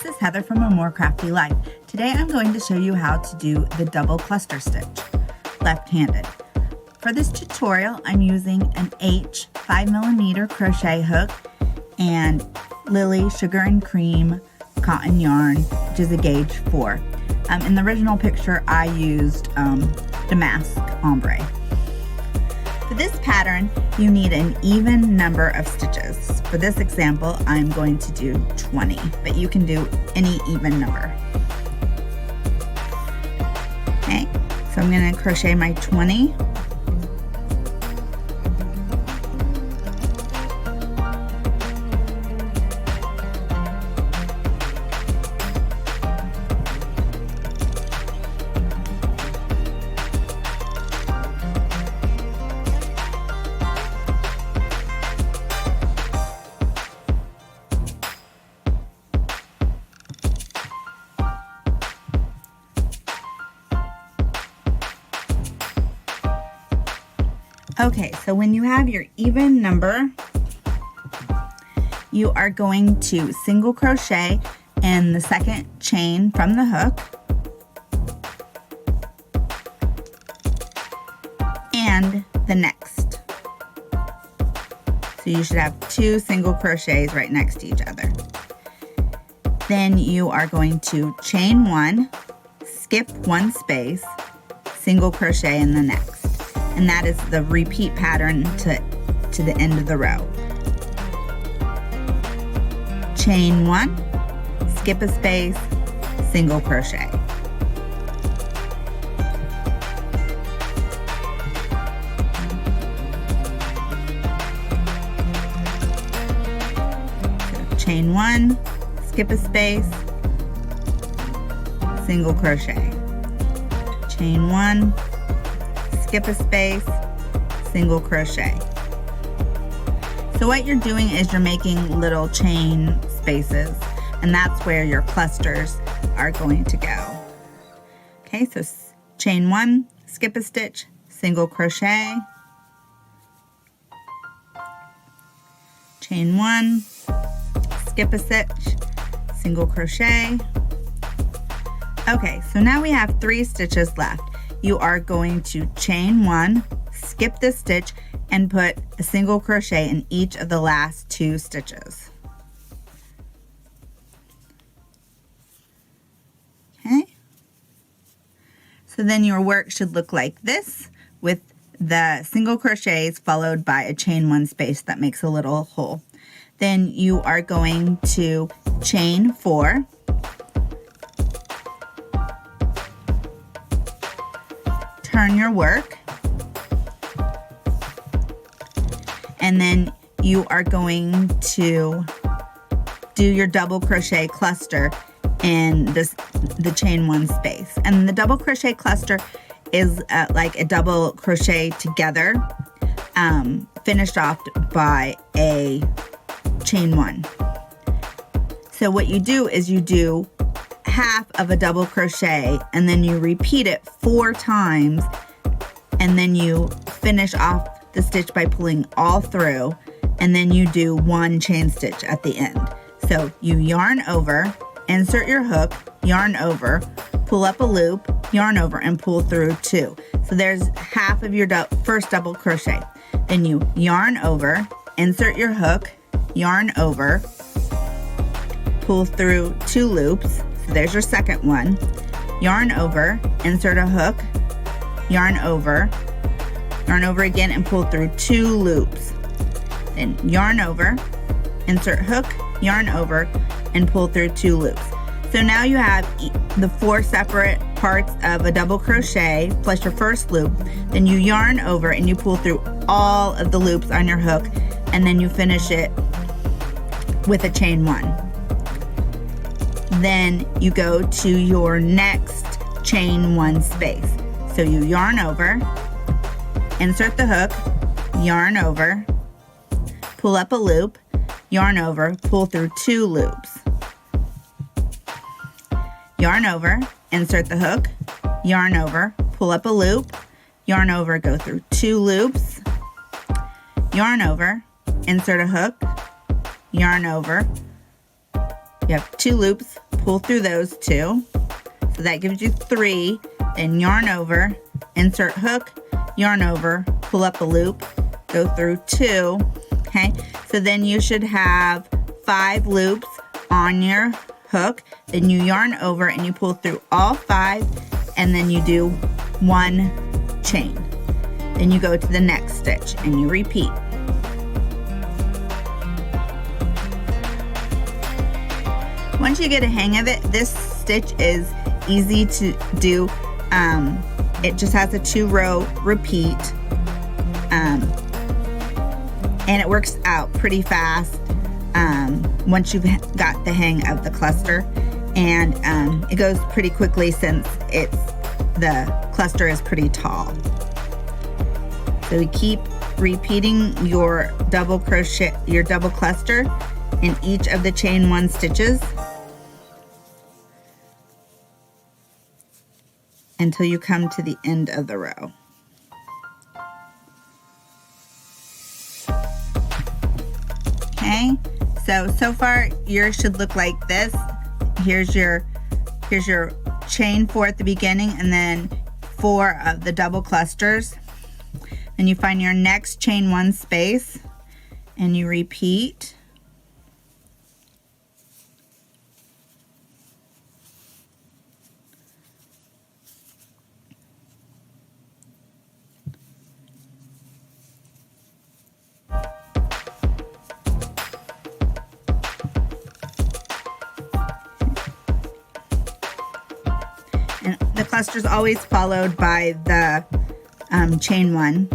This is Heather from A More Crafty Life. Today I'm going to show you how to do the double cluster stitch, left-handed. For this tutorial, I'm using an H 5mm crochet hook and Lily Sugar and Cream cotton yarn, which is a gauge 4. In the original picture, I used damask ombre. For this pattern, you need an even number of stitches. For this example, I'm going to do 20, but you can do any even number. Okay, so I'm going to crochet my 20. Okay, so when you have your even number, you are going to single crochet in the second chain from the hook and the next. So you should have 2 single crochets right next to each other. Then you are going to chain 1, skip 1 space, single crochet in the next. And that is the repeat pattern to the end of the row. Chain 1, skip a space, single crochet. So chain 1, skip a space, single crochet. Chain 1, skip a space, single crochet. So what you're doing is you're making little chain spaces, and that's where your clusters are going to go. Okay, so chain 1, skip a stitch, single crochet. Chain 1, skip a stitch, single crochet. Okay, so now we have 3 stitches left. You are going to chain 1, skip this stitch, and put a single crochet in each of the last 2 stitches. Okay, so then your work should look like this, with the single crochets followed by a chain 1 space that makes a little hole. Then you are going to chain 4, turn your work, and then you are going to do your double crochet cluster in the chain 1 space. And the double crochet cluster is like a double crochet together, finished off by a chain 1. So what you do is you do half of a double crochet and then you repeat it 4 times, and then you finish off the stitch by pulling all through, and then you do 1 chain stitch at the end. So you yarn over, insert your hook, yarn over, pull up a loop, yarn over, and pull through 2. So there's half of your first double crochet. Then you yarn over, insert your hook, yarn over, pull through 2 loops. So there's your second one. Yarn over, insert a hook, yarn over again, and pull through 2 loops. Then yarn over, insert hook, yarn over, and pull through 2 loops. So now you have the 4 separate parts of a double crochet plus your first loop. Then you yarn over and you pull through all of the loops on your hook, and then you finish it with a chain 1. Then you go to your next chain 1 space. So you yarn over, insert the hook, yarn over, pull up a loop, yarn over, pull through 2 loops. Yarn over, insert the hook, yarn over, pull up a loop, yarn over, go through 2 loops, yarn over, insert a hook, yarn over, you have 2 loops, pull through those 2. So that gives you 3. Then yarn over, insert hook, yarn over, pull up a loop, go through 2. Okay, so then you should have 5 loops on your hook. Then you yarn over and you pull through all 5, and then you do 1 chain. Then you go to the next stitch and you repeat. Once you get a hang of it, this stitch is easy to do. It just has a 2-row repeat, and it works out pretty fast once you've got the hang of the cluster, and it goes pretty quickly since the cluster is pretty tall. So you keep repeating your double cluster in each of the chain 1 stitches until you come to the end of the row. Okay, so far yours should look like this. Here's your chain 4 at the beginning, and then 4 of the double clusters. Then you find your next chain 1 space and you repeat. And the cluster is always followed by the chain 1.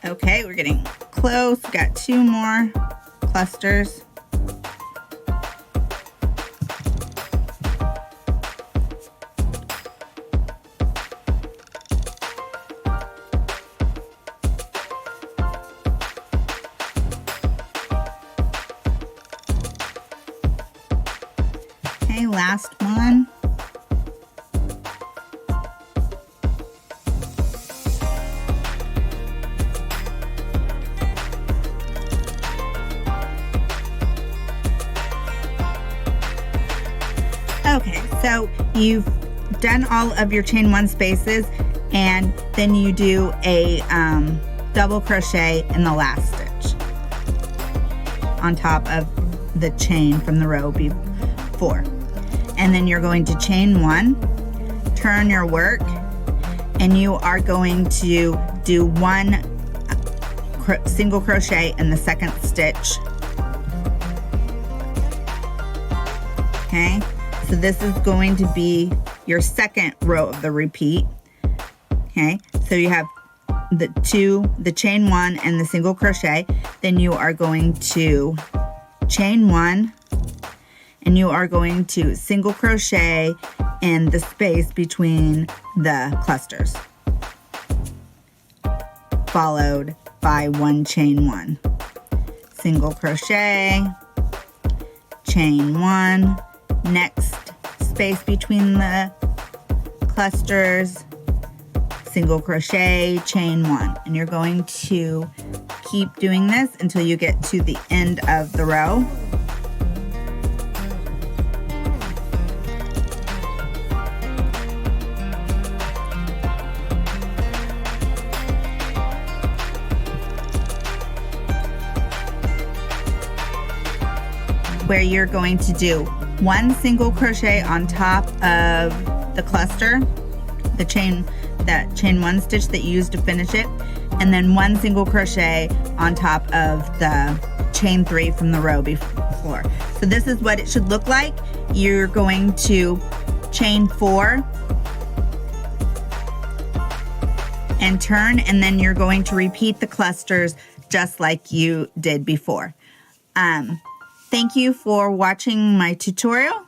Okay, we're getting close. We've got 2 more clusters. Okay, last one. Okay, so you've done all of your chain 1 spaces, and then you do a double crochet in the last stitch on top of the chain from the row before. And then you're going to chain 1, turn your work, and you are going to do 1 single crochet in the second stitch. Okay, so this is going to be your second row of the repeat. Okay, so you have the chain 1 and the single crochet. Then you are going to chain 1, and you are going to single crochet in the space between the clusters, followed by 1 chain 1, single crochet, chain 1, next space between the clusters, single crochet, chain 1, and you're going to keep doing this until you get to the end of the row. Where you're going to do 1 single crochet on top of the cluster, that chain 1 stitch that you used to finish it, and then 1 single crochet on top of the chain 3 from the row before. So this is what it should look like. You're going to chain 4 and turn, and then you're going to repeat the clusters just like you did before. Thank you for watching my tutorial.